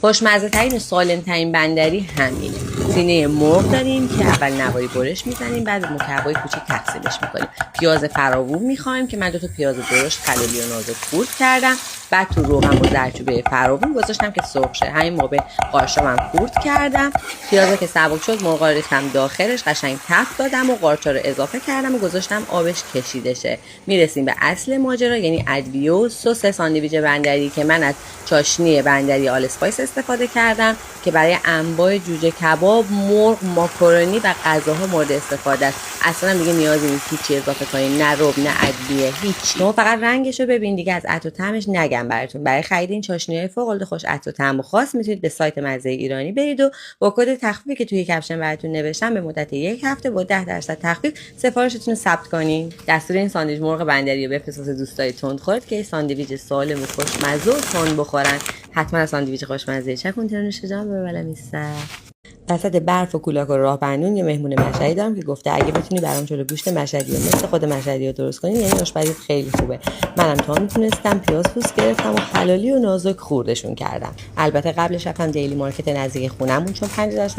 خوشمزه ترین و سالم ترین بندری همینه. سینه مرغ داریم که اول نواری برش میزنیم، بعد به مکعب‌های کوچیک تقسیمش میکنیم. پیاز فراوون میخوایم که من 2 تا پیاز درشت خلالی و نازک خورد کردم. بعد تو روغن و زردچوبه فراوون گذاشتم که سرخ شه. همین موقع قارچامم خورد کردم. پیازا که سبک شد مرغا رو ریختم داخلش، قشنگ تفت دادم و قارچا رو اضافه کردم و گذاشتم آبش کشیده شه. میرسیم به اصل ماجرا، یعنی ادویه و سس ساندویچ بندری که من از چاشنی بندری آل اسپایس استفاده کردم که برای انواع جوجه کباب، مرغ، ماکارونی و غذاها مورد استفاده است. اصلا دیگه نیازی نیست هیچی اضافه کنین، نه رب نه ادویه، هیچ. شما فقط رنگشو ببین دیگه. از عطر و طعمش نگم براتون. برای خرید این چاشنی‌های فوق‌العاده خوش عطر و طعم و خاص میتونید به سایت مزه ایرانی برید و با کد تخفیفی که توی کپشن براتون نوشتم به مدت 1 هفته با 10% تخفیف سفارشتون رو ثبت کنین. دستور این ساندویچ مرغ بندری رو بفرستید دوستای تندخورد که ساندویچ سالم و خوشمزه و تند بخورن. حتما ساندویچ خوشمزه چکون ترنوش جان ببلم میسر. وسط برف و کولاک و راه بندون یه مهمون مشهدی دارم که گفته اگه بتونی برام چلو گوشت مشهدی و مثل خود مشهدی رو درست کنی یعنی آشپزیت خیلی خوبه. منم تا میتونستم پیاز پوست گرفتم و خلالی و نازک خوردشون کردم. البته قبلش رفتم دیلی مارکت نزدیک خونمون چون 50%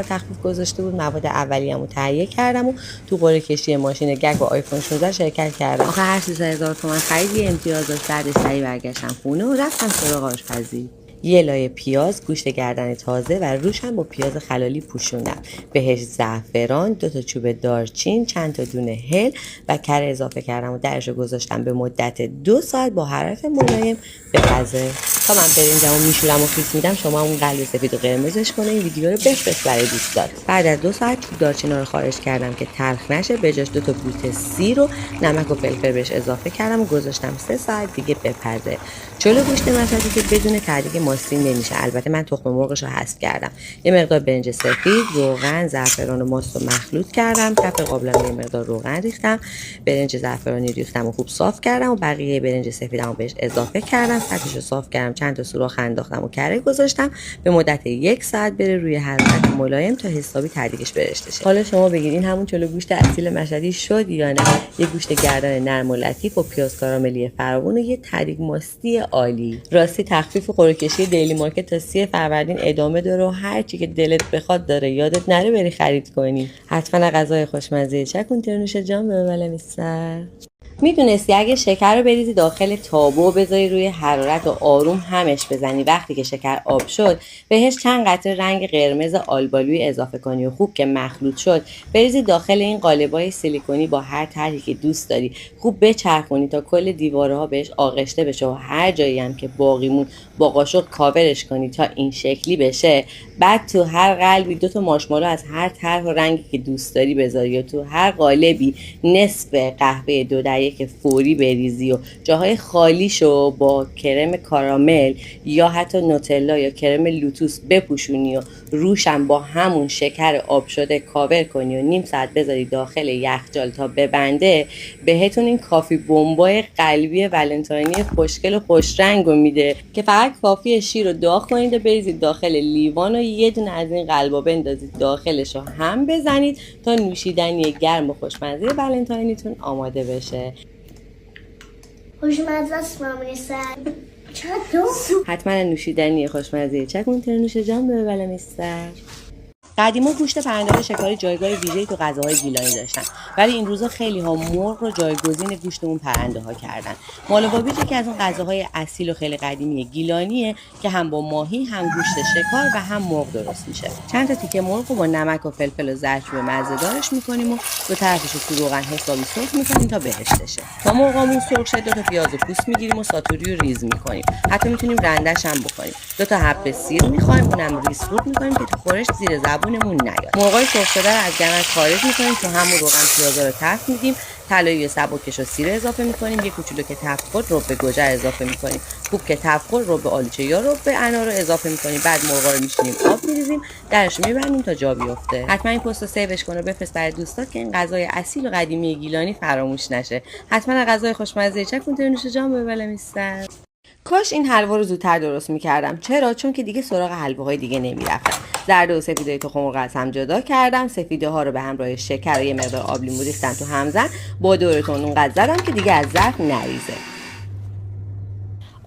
تخفیف گذاشته بود مواد اولیه‌مو تهیه کردم و تو قرعه کشی ماشین گگ و آیفون 16 شرکت کردم. آخه هر 300,000 تومان خرید یه امتیاز داشت. بعدش سری برگشتم خونه و رفتم سراغ آشپزی. یه لایه پیاز، گوشت گردن تازه و روشم با پیاز خلالی پوشوندم. بهش زعفران، 2 تا چوب دارچین، چند تا دونه هل و کره اضافه کردم و درشو گذاشتم به مدت 2 ساعت با حرارت ملایم بپزه. تا من برنجمو میشورم و خیس میدم شما اون قلب سفید و قرمزش کنه. این ویدیو رو بفرست برای دوستات. بعد از 2 ساعت چوب دارچینا رو خارج کردم که تلخ نشه. به جاش 2 تا بوته سیر و نمک و فلفل بهش اضافه کردم و گذاشتم 3 ساعت دیگه بپزه. چلو گوشت مشهدی که بدون ته‌دیگ ماستین نمیشه. البته من تخم مرغش رو حذف کردم. یه مقدار برنج سفید، روغن، زعفران و ماست رو مخلوط کردم. کف قابلمه یه مقدار روغن ریختم. برنج زعفرانی ریختم و خوب صاف کردم و بقیه برنج سفیدمو بهش اضافه کردم. سطحش رو صاف کردم، چند تا سوراخ انداختم و کره گذاشتم. به مدت 1 ساعت بره روی حرارت ملایم تا حسابی ته‌دیگش برشته شه. حالا شما بگید این همون چلو گوشت اصیل مشهدی شد یا نه؟ یه گوشت گردن نرم و لطیف و پیاز کاراملی فراوون و یه ته‌دیگ ماستی عالی. راستی تخفیف قرعه کشی دیلی مارکت تا 30 فروردین ادامه داره و هر چی که دلت بخواد داره. یادت نره بری خرید کنی. حتما غذای خوشمزه چکون ترنوش جان ببلم سر. میدونستی اگه شکر رو بریزی داخل تابو و بذاری روی حرارت و آروم همش بزنی، وقتی که شکر آب شد بهش چند قطره رنگ قرمز آلبالویی اضافه کنی و خوب که مخلوط شد بریزی داخل این قالبای سیلیکونی با هر طرحی که دوست داری. خوب بچرخونی تا کل دیوارها بهش آغشته بشه و هر جایی هم که باقی مون با قاشق کاورش کنی تا این شکلی بشه. بعد تو هر قلبی 2 تا مارشمالو از هر طرح و رنگی که دوست داری بذاری و تو هر قالبی نصف قهوه 2 در 1 فوری بریزی و جاهای خالیشو با کرم کارامل یا حتی نوتلا یا کرم لوتوس بپوشونی و روشم با همون شکر آب شده کاور کنی و نیم ساعت بذاری داخل یخچال تا ببنده. بهتون این کافی بمبای قلبی ولنتاینی خوشگل و خوش رنگو میده که فقط کافیه شیر رو داغ کنید و بریزید داخل لیوان و یه دونه از این قلبا بندازید داخلش رو هم بزنید تا نوشیدنی گرم و خوشمزه ولنتاینیتون آماده بشه. خوشمزه است مامانی سر. حتما نوشیدنی خوشمزه چکون ترنوش جان ببلم سر. قدیما گوشت پرنده شکاری جایگاه ویژه‌ای تو غذاهای گیلانی داشتن، ولی این روزا خیلی ها مرغ رو جایگزین گوشت اون پرنده ها کردن. مال و بابیج که از اون غذاهای اصیل و خیلی قدیمی گیلانیه که هم با ماهی هم گوشت شکار و هم مرغ درست میشه. چند تا تیکه مرغ رو با نمک و فلفل و زردچوبه مزه‌دارش میکنیم و دو طرفش رو تو روغن حسابی سرخ میکنیم تا بهشت شه. تا مرغمون سرخ شه 2 تا پیاز و پوست میگیریم و ساتوری رو ریز میکنیم. حتی میتونیم رندش هم بکنیم. 2 تا حب سیر میخوایم، اونم ریز خورد میکنیم که تو خورش زیر زبونمون نیاد. مرغای سرخ شده رو از گرمش خارج میکنیم، تو همون روغن پیازا رو تفت میدیم، طلایی سبکش و سیر اضافه میکنیم، یه کوچولو که تفت خورد رب گوجه اضافه میکنیم، خوب که تفت خورد رب آلوچه یا رب انار رو اضافه میکنیم. بعد مرغا رو میشینیم آب میریزیم، درش میبندیم تا جا بیفته. حتما این پست رو سیوش کن و بفرست برای دوستات که این غذای اصیل و قدیمی گیلانی فراموش نشه. حتما غذای خوشمزه چکون ترنوش جان ببلم میستر. کاش این حلوا رو زودتر درست میکردم. چرا؟ چون که دیگه سراغ حلواهای دیگه نمیرفتم. زرد و سفیدای تخم مرغ از هم جدا کردم. سفیده ها رو به همراه شکر و یه مقدار آب لیمو ریختم تو همزن. با دورتون اونقدر زدم که دیگه از ظرف نریزه.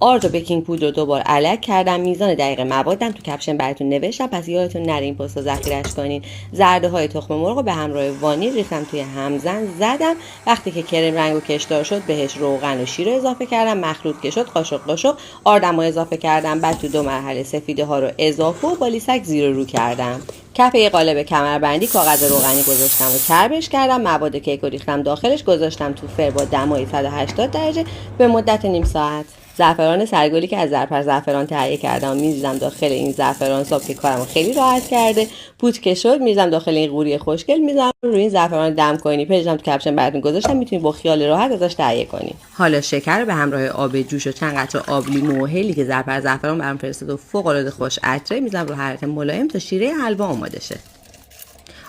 آرد و بیکینگ پودر رو دوبار الک کردم. میزان دقیق موادم تو کپشن براتون نوشتم، پس یادتون نره این پست رو ذخیره‌اش کنین. زرده های تخم مرغ رو به همراه وانیل ریختم توی همزن زدم. وقتی که کرم رنگ و کشدار شد بهش روغن و شیر رو اضافه کردم. مخلوط که شد قاشق قاشق آردم رو اضافه کردم. بعد تو 2 مرحله سفیده ها رو اضافه و با لیسک زیر و رو کردم. کف یه قالب کمربندی کاغذ روغنی گذاشتم و چربش کردم. مواد کیک رو ریختم داخلش، گذاشتم تو فر با دمای 180 درجه به مدت نیم ساعت. زعفران سرگلی که از زرپر زعفران تهیه کردم میریزم داخل این زعفران ساب که کارمو خیلی راحت کرده. پودر که شد میریزم داخل این قوری خوشگل، میذارم روی این زعفران دم کنی. پیجم تو کپشن براتون گذاشتم، میتونید با خیال راحت ازش تهیه کنید. حالا شکر رو به همراه آب جوش و چند قطره آب لیمو و هلی که زرپر زعفران برام فرستاد و فوق العاده خوش عطره میذارم رو حرارت ملایم تا شیره حلوا آماده شه.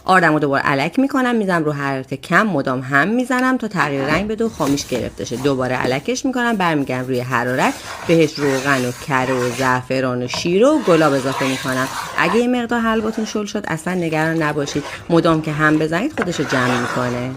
آردم رو دوباره الک میکنم، میزنم رو حرارت کم مدام هم میزنم تا تغییر رنگ بده و خامیش گرفته شه. دوباره الکش میکنم، برمیگردم روی حرارت، بهش روغن و کره و زعفران و شیر و گلاب اضافه میکنم. اگه یه مقدار حلواتون شل شد اصلا نگران نباشید، مدام که هم بزنید خودش رو جمع میکنه.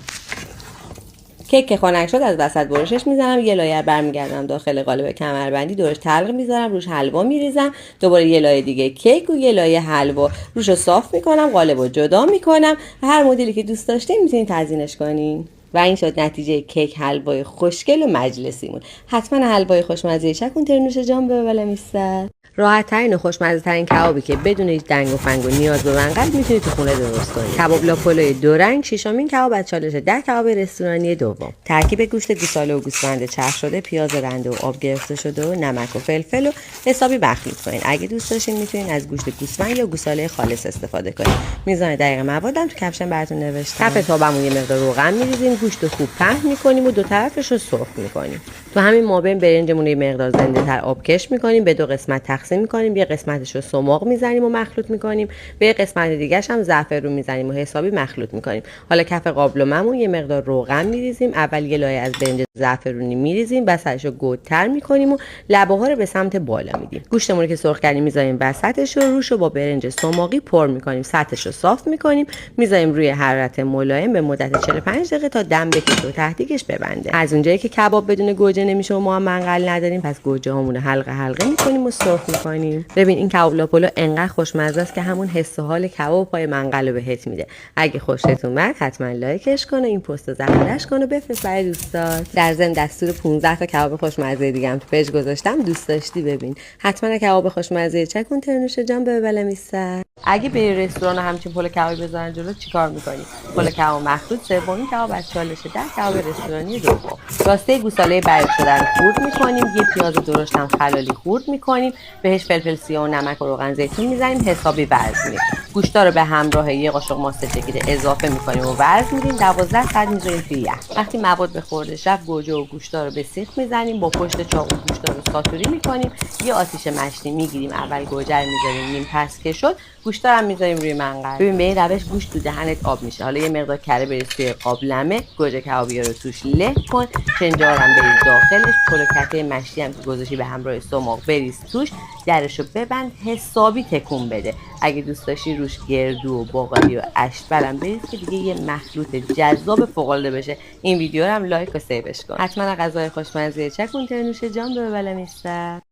کیک که خنک شد از وسط برشش میزنم، یه لایه برمیگردم داخل قالب کمربندی، دورش تلق میذارم، روش حلوا میریزم، دوباره یه لایه دیگه کیک و یه لایه حلوا، روشو صاف میکنم، قالبو جدا میکنم. هر مدلی که دوست داشتین میتونین تزیینش کنین. و این شد نتیجه کیک حلوای خوشگل و مجلسیمون. حتما حلوای خوشمزه چکون ترنوش جان به ولم ایستد. راحت ترین و خوشمزه ترین کبابی که بدون هیچ دنگ و فنگ و نیاز به منقل میتونید تو خونه درست کنید. کباب لاپولوی 2 رنگ، شیشمین کباب از چالش 10 کباب رستورانی دوم. ترکیب گوشت گوساله و گوسفند چرخ شده، پیاز رنده و آب گرفته شده و نمک و فلفل و حسابی مخلوط کنید. اگه دوست داشتین میتونید از گوشت گوسفند یا گوساله خالص استفاده کنید. میزان دقیق موادم تو کپشن براتون نوشتم. کف تابمون یه مقدار روغن میریزیم، گوشت رو خوب پهن میکنیم و دو طرفش رو سرخ میکنیم. تو همین مابین برنجمون یه مقدار زنده تر آبکش میکنیم، به 2 قسمت تقسیم میکنیم. یه قسمتش رو سماق میزنیم و مخلوط میکنیم، به یه قسمت دیگه‌ش هم زعفرون میزنیم و حسابی مخلوط میکنیم. حالا کف قابلمه‌مون یه مقدار روغن میریزیم، اول یه لایه از برنج زعفرونی میریزیم، بسرش رو گودتر میکنیم و لبه‌ها رو به سمت بالا میدیم. گوشتمون رو که سرخ کردیم میذاریم وسطش و روش رو با برنج سماقی پر میکنیم، سطحش رو صاف میکنیم، میذاریم روی حرارت ملایم به مدت 45 دقیقه تا دم بکشه و تهدیگش ببنده. از اونجایی که کباب بدون گوجه نمیشه و ما هم منقل نداریم، پس گوجه هامون حلقه حلقه میکنیم و سرخ میکنیم. ببین این کباب لاپولو انقدر خوشمزه است که همون حس و حال کباب پای منقل رو بهت میده. اگه خوشت اومد حتما لایکش کن و این پست رو ذخیره‌اش کن و بفرست برای دوستات. در ضمن دستور 15 تا کباب خوشمزه دیگه هم تو پیج گذاشتم، دوست داشتی ببین. حتما کباب خوشمزه چکون ترنوش جان به ولم ایستد. اگه بری رستوران همچین پلو کبابی بزنن جلو چیکار می‌کنی؟ پلو کباب مخلوط، سومین کباب از چالش 10 کباب رستورانی دوم. راسته گوساله برگ شده رو خورد می‌کنیم، یه پیاز درشت هم خلالی خورد می‌کنیم، بهش فلفل سیاه و نمک و روغن زیتون می‌زنیم، حسابی ورز می‌دیم. گوشتا رو به همراه یه قاشق ماست چکیده اضافه می‌کنیم و ورز می‌دیم، 12 ساعت می‌ذاریم توی یخ. وقتی مواد به خوردش رفت، گوجه و گوشتا رو به سیخ می‌زنیم، با پشت چاقو گوشتا رو ساتوری می‌کنیم، یه آتیش مشتی می‌گیریم، اول گوجه رو می‌ذاریم نیم پس که شد، گوشت هم می‌ذاریم روی منقل. ببین به این روش گوشت تو دهنت آب میشه. حالا یه مقدار کره بریز توی قابلمه، گوجه کبابی رو توش له کن، چنجار هم بریز داخلش، پلوکته مشتی هم که گذاشتی به همراه سماق بریز توش، درشو ببند، حسابی تکون بده. اگه دوست داشتی روش گردو و باقالی و اشتبلم بریز که دیگه یه مخلوط جذاب فوق‌العاده بشه. این ویدیو رو هم لایک و سیوش کن. حتما غذای خوشمزه چکون ترنوش جان به ولم ایستد.